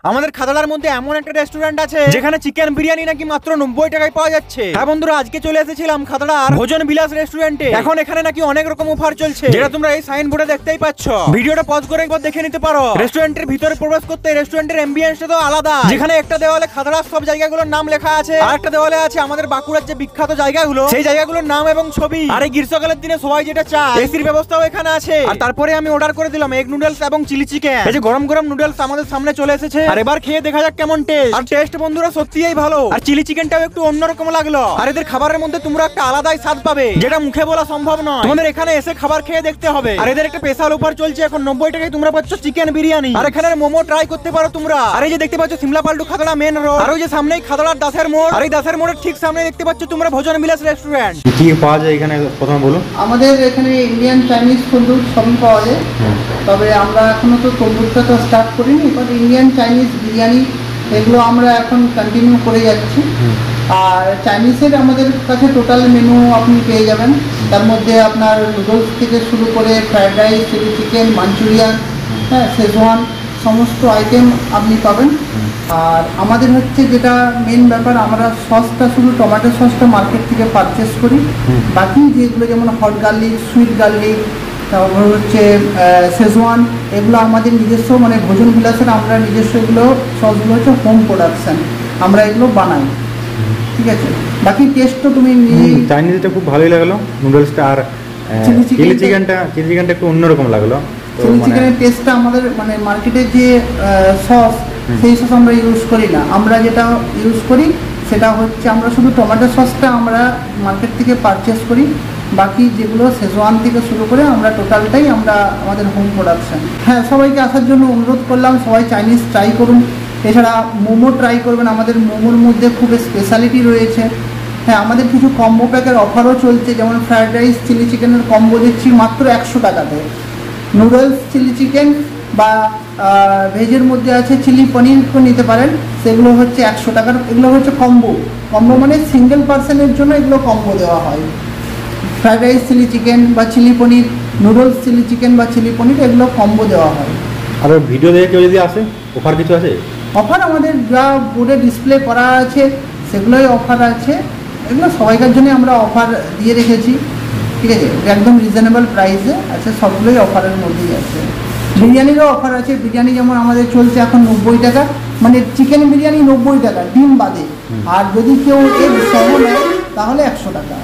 আমাদের খাদাড়ার মধ্যে এমন একটা রেস্টুরেন্ট আছে যেখানে চিকেন বিরিয়ানি নাকি মাত্র 90 টাকায় পাওয়া যাচ্ছে। হ্যাঁ বন্ধুরা, আজকে চলে এসেছিলাম খাদাড়ার ভোজন বিলাস রেস্টুরেন্টে। এখন এখানে নাকি অনেক রকম অফার চলছে, যেটা তোমরা এই সাইন বোর্ডে দেখতেই পাচ্ছ। ভিডিওটা পজ করে একবার দেখে নিতে পারো। রেস্টুরেন্টের ভিতরে প্রবেশ করতে রেস্টুরেন্টের অ্যাম্বিয়েন্সটা তো আলাদা, যেখানে একটা দেওয়ালে খাদাড়ার সব জায়গাগুলোর নাম লেখা আছে, আর একটা দেওয়ালে আছে আমাদের বাঁকুড়ার যে বিখ্যাত জায়গাগুলো, সেই জায়গাগুলোর নাম এবং ছবি। আর এই গ্রীষ্মকালের দিনে সবাই যেটা চায়, এসির ব্যবস্থাও এখানে আছে। আর তারপরে আমি অর্ডার করে দিলাম এগ নুডলস এবং চিলি চিকেন। এই যে গরম গরম নুডলস আমাদের সামনে চলে এসেছে, আর এবার খেয়ে দেখা যাক কেমন টেস্ট। আর টেস্ট বন্ধুরা সত্যিই ভালো, আর চিলি চিকেনটাও একটু অন্যরকম লাগলো। আর এদের খাবারের মধ্যে তোমরা একটা আলাদাই স্বাদ পাবে, যেটা মুখে বলা সম্ভব নয়। তোমাদের এখানে এসে খাবার খেয়ে দেখতে হবে। আর এদের একটা স্পেশাল অফার চলছে, এখন 90 টাকায় তোমরা পাচ্ছ চিকেন বিরিয়ানি, আর এখানে মোমো ট্রাই করতে পারো তোমরা। আর এই যে দেখতে পাচ্ছ সিমলা পাল্টু খাদাড়া মেন রোড, আর ওই যে সামনেই খাদাড়ার দাসের মোড়, আর এই দাসের মোড়ের ঠিক সামনে দেখতে পাচ্ছ তোমরা ভোজন বিলাস রেস্টুরেন্ট। কি পাওয়া যায় এখানে প্রথমে বলো। আমাদের এখানে ইন্ডিয়ান চাইনিজ তন্দুর সবই পাওয়া যায়, তবে আমরা এখনো তো তন্দুরটা তো স্টার্ট করিনি, বাট ইন্ডিয়ান চাইনিজ বিরিয়ানি এগুলো আমরা এখন কন্টিনিউ করে যাচ্ছি। আর চাইনিজের আমাদের কাছে টোটাল মেনু আপনি পেয়ে যাবেন, তার মধ্যে আপনার নুডলস থেকে শুরু করে fried rice, chilli chicken, Manchurian, হ্যাঁ, শেজওয়ান, সমস্ত আইটেম আপনি পাবেন। আর আমাদের হচ্ছে যেটা মেন ব্যাপার, আমরা সসটা শুধু টমেটো সসটা মার্কেট থেকে পারচেস করি, বাকি যেগুলো যেমন হট গার্লিক, সুইট গার্লিক, তারপর হচ্ছে শেজওয়ান, এগুলো আমাদের নিজস্ব, মানে ভোজন বিলাসের আমরা নিজস্ব এগুলো সসগুলো হচ্ছে হোম প্রোডাকশান, আমরা এগুলো বানাই। ঠিক আছে, বাকি টেস্ট তো তুমি চাইনিজটা খুব ভালোই লাগলো, নুডলসটা আর চিলি চিকেনটা একটু অন্যরকম লাগলো। চিলি চিকেনের টেস্টটা আমাদের মানে মার্কেটের যে সস, সেই সস আমরা ইউজ করি না। আমরা যেটা ইউজ করি সেটা হচ্ছে আমরা শুধু টমেটো সসটা আমরা মার্কেট থেকে পারচেস করি, বাকি যেগুলো শেজওয়ান থেকে শুরু করে আমরা টোটালটাই আমরা আমাদের হোম প্রোডাকশান। হ্যাঁ, সবাইকে আসার জন্য অনুরোধ করলাম, সবাই চাইনিজ ট্রাই করুন। এছাড়া মোমো ট্রাই করবেন, আমাদের মোমোর মধ্যে খুব স্পেশালিটি রয়েছে। হ্যাঁ, আমাদের কিছু কম্বো প্যাকের অফারও চলছে, যেমন ফ্রায়েড রাইস চিলি চিকেনের কম্বো দিচ্ছি মাত্র 100 টাকাতে। নুডলস চিলি চিকেন বা ভেজের মধ্যে আছে চিলি পনিরও নিতে পারেন, সেগুলো হচ্ছে 100 টাকার। এগুলো হচ্ছে কম্বো মানে সিঙ্গেল পার্সনের জন্য এগুলো কম্বো দেওয়া হয়। ফ্রায়েড রাইস চিলি চিকেন বা চিলি পনির, নুডলস চিলি চিকেন বা চিলি পনির, এগুলো কম্বো দেওয়া হয়। আর ভিডিও দেখে কেউ যদি আসে, অফার কিছু আছে? অফার আমাদের যা বোর্ডে ডিসপ্লে করা আছে সেগুলোই অফার আছে, এগুলো সবাইকার জন্য আমরা অফার দিয়ে রেখেছি। ঠিক আছে, একদম রিজনেবল প্রাইসে আছে, সবগুলোই অফারের মধ্যেই আছে। বিরিয়ানিরও অফার আছে, বিরিয়ানি যেমন আমাদের চলছে এখন 90 টাকা, মানে চিকেন বিরিয়ানি 90 টাকা ডিম বাদে, আর যদি কেউ এর সহ নেয় তাহলে 100 টাকা।